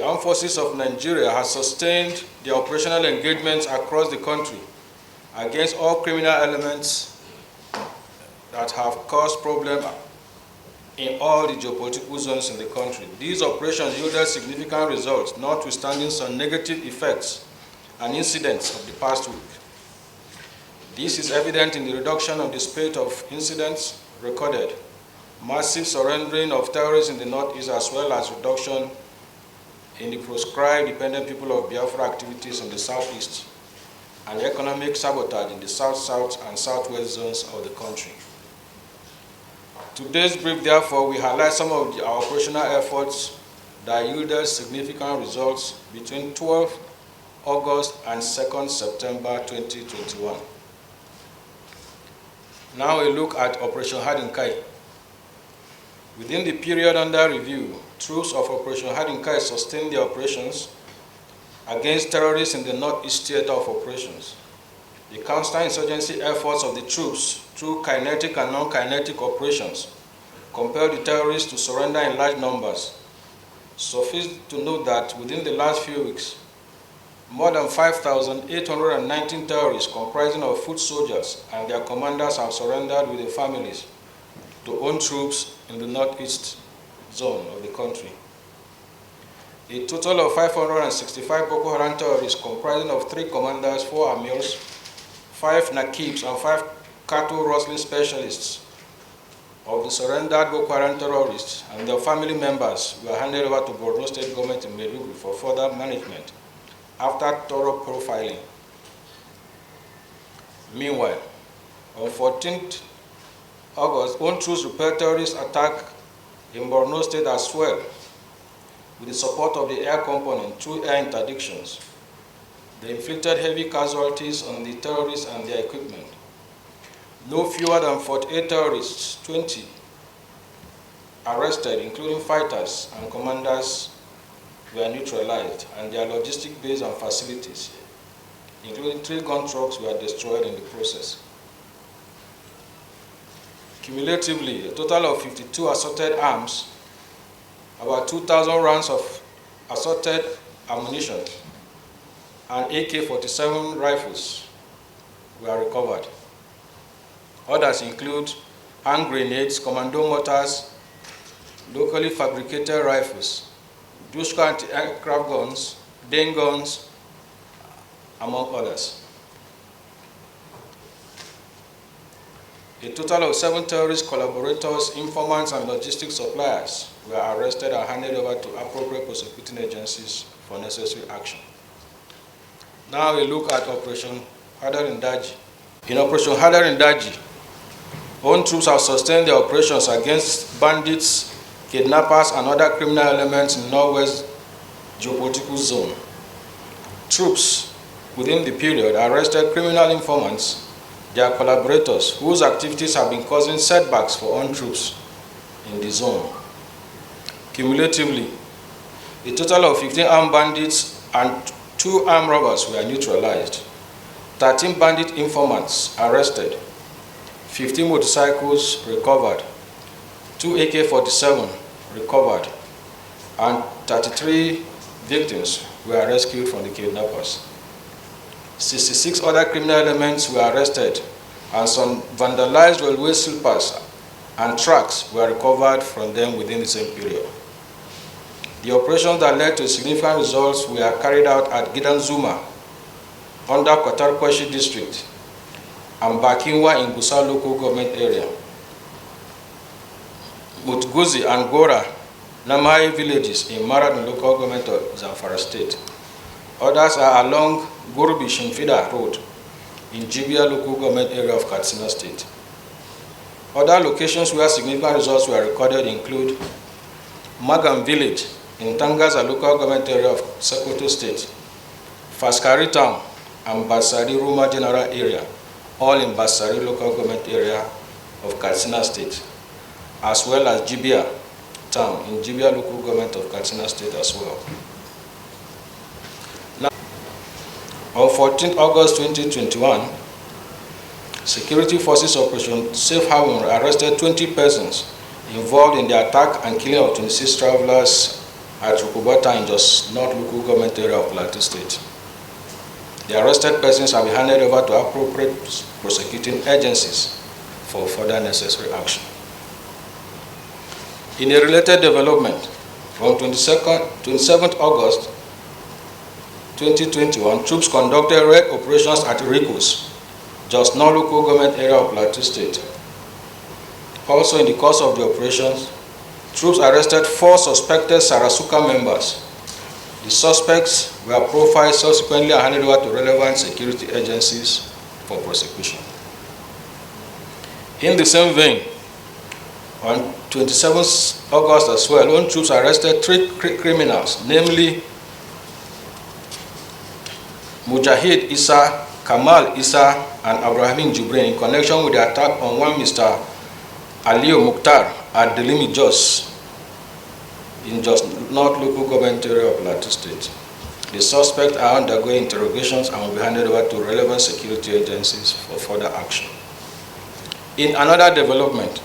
Armed Forces of Nigeria has sustained their operational engagements across the country against all criminal elements that have caused problems in all the geopolitical zones in the country. These operations yielded significant results, notwithstanding some negative effects and incidents of the past week. This is evident in the reduction of the spate of incidents recorded, massive surrendering of terrorists in the northeast, as well as reduction in the proscribed dependent people of Biafra activities in the southeast, and economic sabotage in the south-south and southwest zones of the country. Today's brief, therefore, we highlight some of our operational efforts that yielded significant results between 12 August and 2nd September 2021. Now a look at Operation Hadin Kai. Within the period under review, troops of Operation Hadin Kai sustained their operations against terrorists in the Northeast Theater of Operations. The counterinsurgency efforts of the troops through kinetic and non-kinetic operations compelled the terrorists to surrender in large numbers. Suffice to note that within the last few weeks, more than 5,819 terrorists comprising of foot soldiers and their commanders have surrendered with their families to own troops in the northeast zone of the country. A total of 565 Boko Haram terrorists comprising of 3 commanders, 4 amirs, 5 nakibs, and 5 cattle rustling specialists of the surrendered Boko Haram terrorists and their family members were handed over to Borno State Government in Maiduguri for further management after thorough profiling. Meanwhile, on 14th August, own troops repelled terrorist attack in Borno State as well, with the support of the air component through air interdictions. They inflicted heavy casualties on the terrorists and their equipment. No fewer than 48 terrorists, 20 arrested, including fighters and commanders, were neutralized, and their logistic base and facilities, including 3 gun trucks, were destroyed in the process. Cumulatively, a total of 52 assorted arms, about 2,000 rounds of assorted ammunition, and AK-47 rifles were recovered. Others include hand grenades, commando mortars, locally fabricated rifles, Dushka anti-aircraft guns, Dane guns, among others. A total of 7 terrorist collaborators, informants, and logistics suppliers were arrested and handed over to appropriate prosecuting agencies for necessary action. Now we look at Operation Hadin Kai. In Operation Hadin Kai, own troops have sustained their operations against bandits, kidnappers, and other criminal elements in Northwest geopolitical zone. Troops within the period arrested criminal informants, their collaborators, whose activities have been causing setbacks for own troops in the zone. Cumulatively, a total of 15 armed bandits and 2 armed robbers were neutralized, 13 bandit informants arrested, 15 motorcycles recovered, 2 AK-47 recovered, and 33 victims were rescued from the kidnappers. 66 other criminal elements were arrested, and some vandalized railway sleepers and tracks were recovered from them within the same period. The operations that led to significant results were carried out at Gidanzuma, under Kotarkwashi district, and Bakinwa in Gusa local government area, Mutguzi and Gora, Namai villages in Maradun local government of Zamfara state. Others are along Gurbi Shimfida road in Jibia local government area of Katsina state. Other locations where significant results were recorded include Magam village in Tangaza local government area of Sokoto state, Faskari town, and Basari Ruma general area, all in Basari local government area of Katsina state, as well as Jibia town in Jibia local government of Katsina state as well. Now, on 14 August 2021, Security Forces Operation Safe Haven arrested 20 persons involved in the attack and killing of 26 travelers at Rukubota in Jos North local government area of Plateau State. The arrested persons have been handed over to appropriate prosecuting agencies for further necessary action. In a related development, on 27th August 2021, troops conducted raid operations at Rikos, Jos North local government area of Plateau State. Also in the course of the operations, troops arrested 4 suspected Sarasuka members. The suspects were profiled subsequently and handed over to relevant security agencies for prosecution. In the same vein, on 27th August as well, own troops arrested 3 criminals, namely Mujahid Isa, Kamal Isa, and Abraham Jubrin in connection with the attack on one Mr. Aliyu Mukhtar at Delimi Jos in Jos North local government area of Plateau State. The suspects are undergoing interrogations and will be handed over to relevant security agencies for further action. In another development,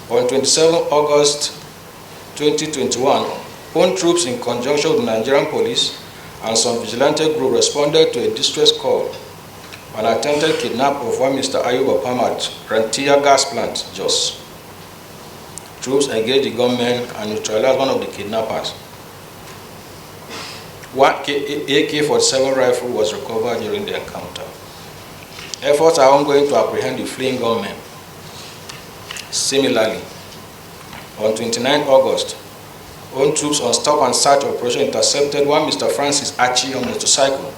on 27 August 2021, own troops in conjunction with the Nigerian police and some vigilante group responded to a distress call on an attempted kidnap of one Mr. Ayub Opam at Rantia gas plant, Jos. Troops engaged the gunmen and neutralized one of the kidnappers. One AK-47 rifle was recovered during the encounter. Efforts are ongoing to apprehend the fleeing gunmen. Similarly, on 29 August, own troops on stop and search operation intercepted one Mr. Francis Achi on motorcycle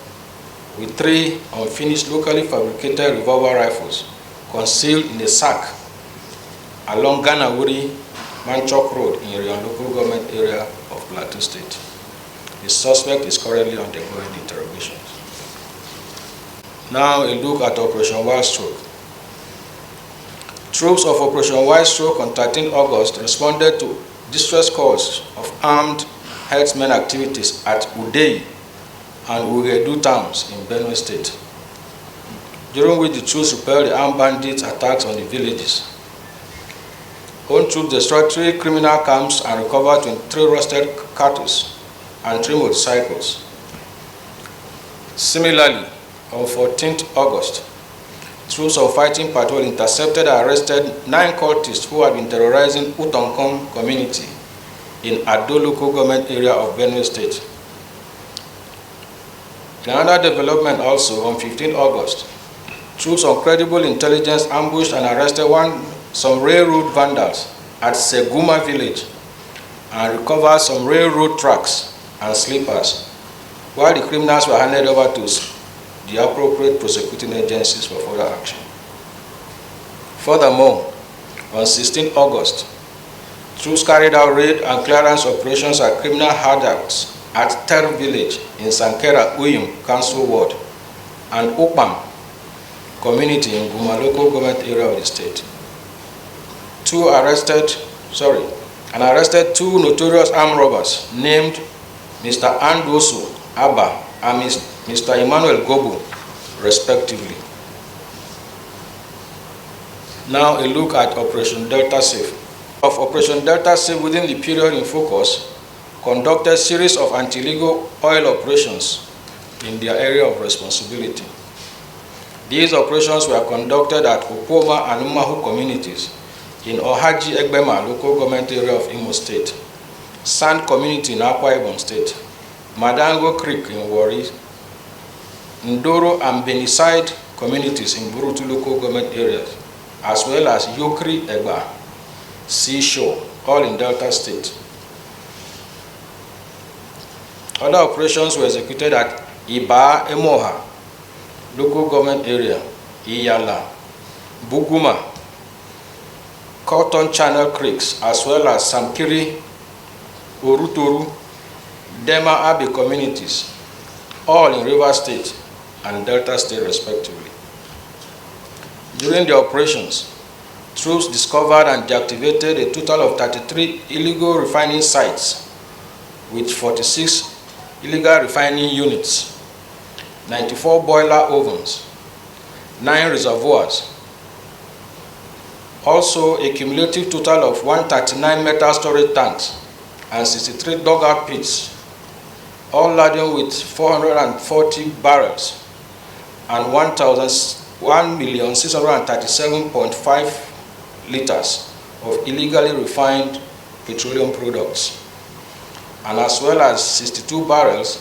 with 3 unfinished locally fabricated revolver rifles concealed in a sack along Ganawuri Manchok Road in Rion local government area of Plateau State. The suspect is currently undergoing interrogations. Now a look at Operation Wild Stroke. Troops of Operation Wild Stroke on 13 August responded to distress calls of armed herdsmen activities at Udei and Ugedu towns in Borno State, during which the troops repelled the armed bandits' attacks on the villages. Own troops destroyed 3 criminal camps and recovered 23 roasted cattle and 3 motorcycles. Similarly, on 14th August, troops of fighting patrol intercepted and arrested 9 cultists who had been terrorizing Utonkom community in Ado local government area of Borno State. In another development also, on 15 August, troops on credible intelligence ambushed and arrested some railroad vandals at Seguma village and recovered some railroad tracks and sleepers, while the criminals were handed over to the appropriate prosecuting agencies for further action. Furthermore, on 16 August, troops carried out raid and clearance operations at criminal hideouts at Ter village in Sankera Uyum Council Ward and Opam community in Guma local government area of the state. Arrested 2 notorious armed robbers named Mr. Andoso Abba and Mr. Emmanuel Gobu, respectively. Now a look at Operation Delta Safe. Of Operation Delta Safe within the period in focus, conducted a series of anti-illegal oil operations in their area of responsibility. These operations were conducted at Opoma and Umahu communities in Ohaji Egbema local government area of Imo State, Sand community in Akwa Ibom State, Madango Creek in Warri, Ndoro and Beniside communities in Burutu local government areas, as well as Yokri Egba, Seashore, all in Delta State. Other operations were executed at Iba Emoha local government area, Iyala, Buguma, Cotton Channel Creeks, as well as Samkiri, Orutoru, Dema Abbey communities, all in River State and Delta State respectively. During the operations, troops discovered and deactivated a total of 33 illegal refining sites with 46 illegal refining units, 94 boiler ovens, 9 reservoirs. Also, a cumulative total of 139 metal storage tanks and 63 dugout pits, all laden with 440 barrels and 1,637.5 liters of illegally refined petroleum products, and as well as 62 barrels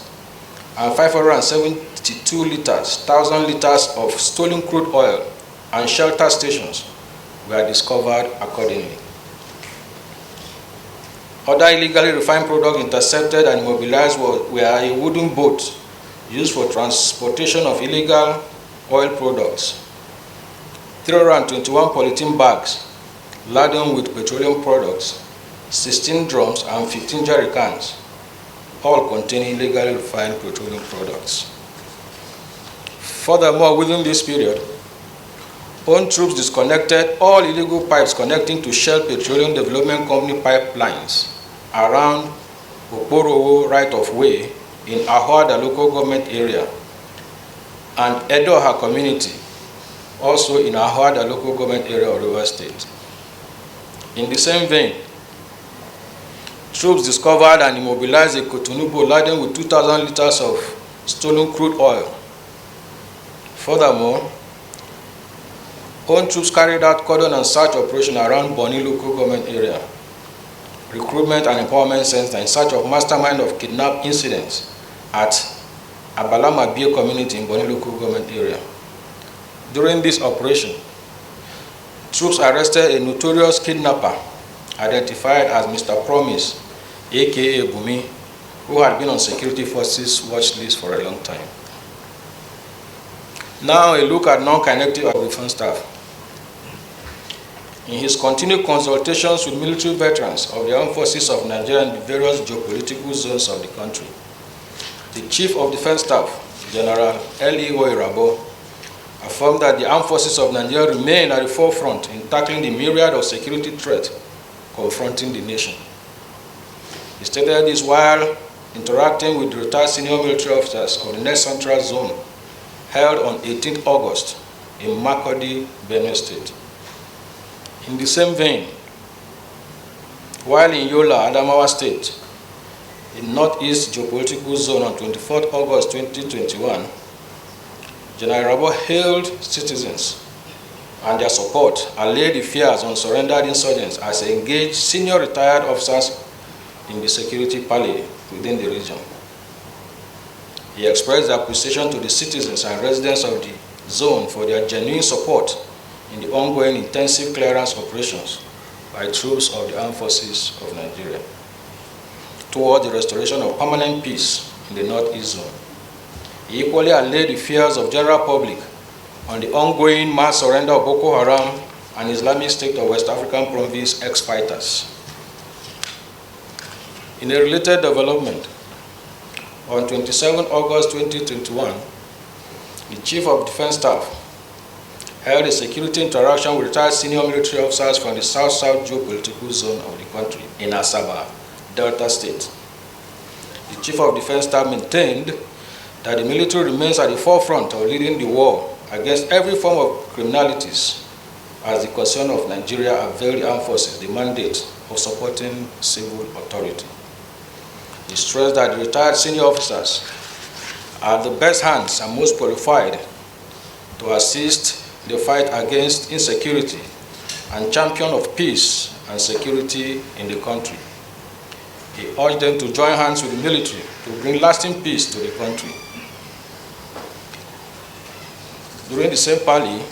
and 572 liters, 1,000 liters of stolen crude oil and shelter stations were discovered accordingly. Other illegally refined products intercepted and immobilized were a wooden boat used for transportation of illegal oil products, 321 polythene bags laden with petroleum products, 16 drums and 15 jerry cans, all containing illegally refined petroleum products. Furthermore, within this period, own troops disconnected all illegal pipes connecting to Shell Petroleum Development Company pipelines around Okporowo right-of-way in Ahoada local government area and Edoha community, also in Ahoada local government area of Rivers State. In the same vein, troops discovered and immobilized a Cotonou boat laden with 2,000 liters of stolen crude oil. Furthermore, own troops carried out cordon and search operation around Borno local government area, recruitment and empowerment center in search of mastermind of kidnap incidents at Abalamabie community in Borno local government area. During this operation, troops arrested a notorious kidnapper identified as Mr. Promise, aka Bumi, who had been on security forces watch list for a long time. Now a look at non-kinetic defense staff. In his continued consultations with military veterans of the armed forces of Nigeria and the various geopolitical zones of the country, the Chief of Defense Staff, General Onyeuko Irabo, affirmed that the armed forces of Nigeria remain at the forefront in tackling the myriad of security threats confronting the nation. He stated this while interacting with retired senior military officers of the Next Central Zone held on 18th August in Makurdi, Benue State. In the same vein, while in Yola, Adamawa State, in Northeast Geopolitical Zone on 24th August 2021, General Rabo hailed citizens and their support and laid the fears on surrendered insurgents as engaged senior retired officers in the security parley within the region. He expressed appreciation to the citizens and residents of the zone for their genuine support in the ongoing intensive clearance operations by troops of the armed forces of Nigeria toward the restoration of permanent peace in the Northeast Zone. He equally allayed the fears of general public on the ongoing mass surrender of Boko Haram and Islamic State of West African Province ex-fighters. In a related development, on 27 August 2021, the Chief of Defense Staff held a security interaction with retired senior military officers from the South-South geopolitical zone of the country in Asaba, Delta State. The Chief of Defense Staff maintained that the military remains at the forefront of leading the war against every form of criminalities as the concern of Nigeria avail the armed forces the mandate of supporting civil authority. He stressed that the retired senior officers are the best hands and most qualified to assist the fight against insecurity and champion of peace and security in the country. He urged them to join hands with the military to bring lasting peace to the country. During the same parley,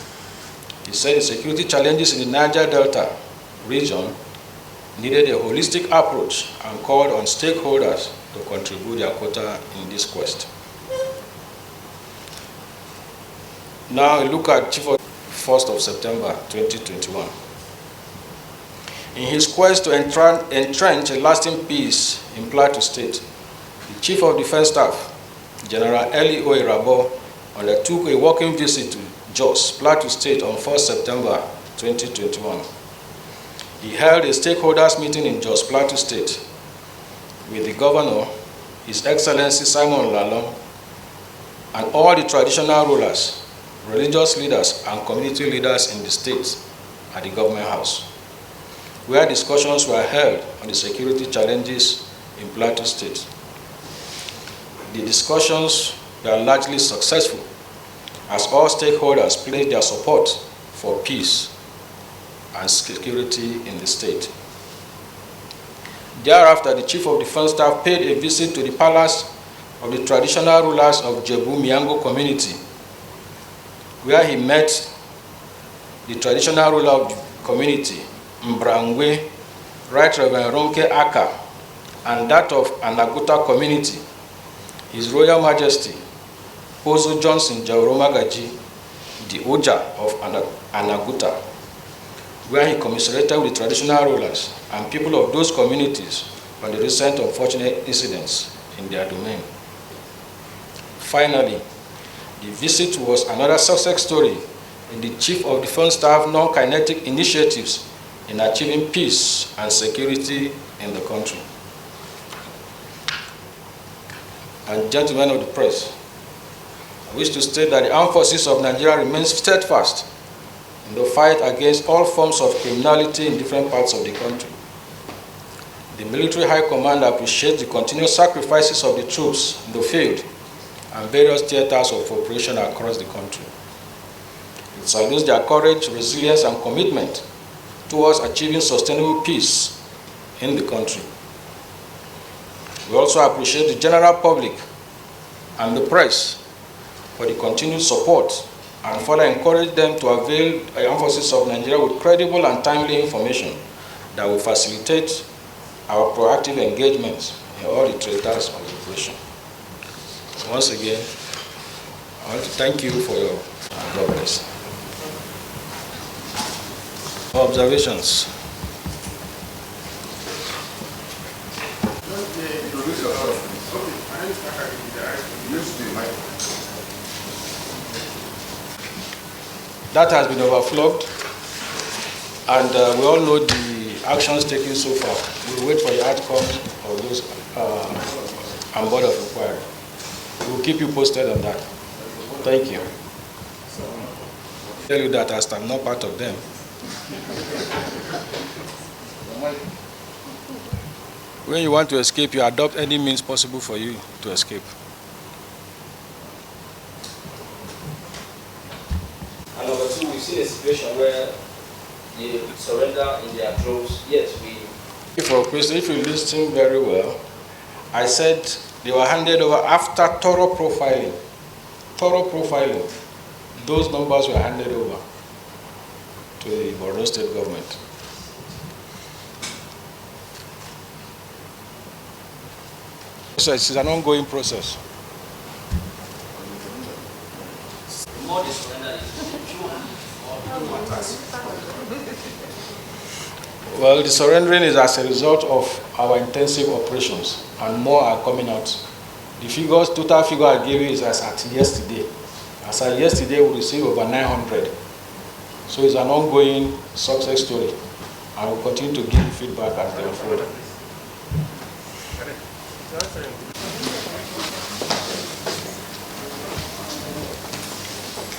he said the security challenges in the Niger Delta region needed a holistic approach and called on stakeholders to contribute their quota in this quest. Now a look at Chief of 1st of September 2021. In his quest to entrench a lasting peace in Plateau State, the Chief of Defense Staff, General Onyeuko Irabo, undertook a working visit to Jos, Plateau State on 1st September 2021. He held a stakeholders meeting in Jos, Plateau State with the Governor, His Excellency Simon Lalong, and all the traditional rulers, religious leaders, and community leaders in the state at the Government House, where discussions were held on the security challenges in Plateau State. The discussions were largely successful as all stakeholders pledged their support for peace and security in the state. Thereafter, the Chief of Defense Staff paid a visit to the palace of the traditional rulers of Jebu Miango community, where he met the traditional ruler of the community, Mbrangwe, Right Reverend Ronke Aka, and that of Anaguta community, His Royal Majesty, Ozo Johnson Jauromagaji, the Oja of Anaguta, where he commiserated with the traditional rulers and people of those communities on the recent unfortunate incidents in their domain. Finally, the visit was another success story in the Chief of Defense Staff non-kinetic initiatives in achieving peace and security in the country. And gentlemen of the press, I wish to state that the armed forces of Nigeria remain steadfast in the fight against all forms of criminality in different parts of the country. The military high command appreciates the continuous sacrifices of the troops in the field and various theaters of operation across the country. It salutes their courage, resilience, and commitment towards achieving sustainable peace in the country. We also appreciate the general public and the press for the continued support and further encourage them to avail the armed forces of Nigeria with credible and timely information that will facilitate our proactive engagement in all the theaters of the operation. Once again, I want to thank you for your God bless. Observations. That has been overflowed, and we all know the actions taken so far. We'll wait for the outcomes of those and board of inquiry. We'll keep you posted on that. Thank you. I'll tell you that as I'm not part of them. When you want to escape, you adopt any means possible for you to escape. And number two, we've seen a situation where they surrender in their droves, yet we... If you listen very well, I said they were handed over after thorough profiling. Those numbers were handed over to the Borno state government. So it's an ongoing process. More they surrender Well, the surrendering is as a result of our intensive operations, and more are coming out. The figures, total figure I gave you is as at yesterday. As at yesterday, we received over 900. So it's an ongoing success story, and we'll continue to give feedback as they unfold.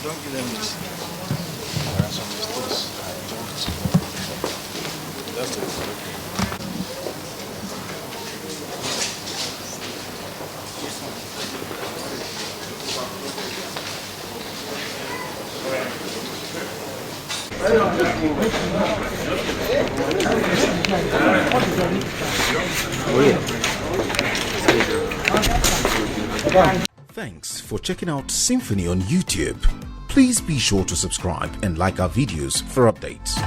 Don't give them this. There are some mistakes. That's the correct. Thanks for checking out SYMFONI on YouTube. Please be sure to subscribe and like our videos for updates.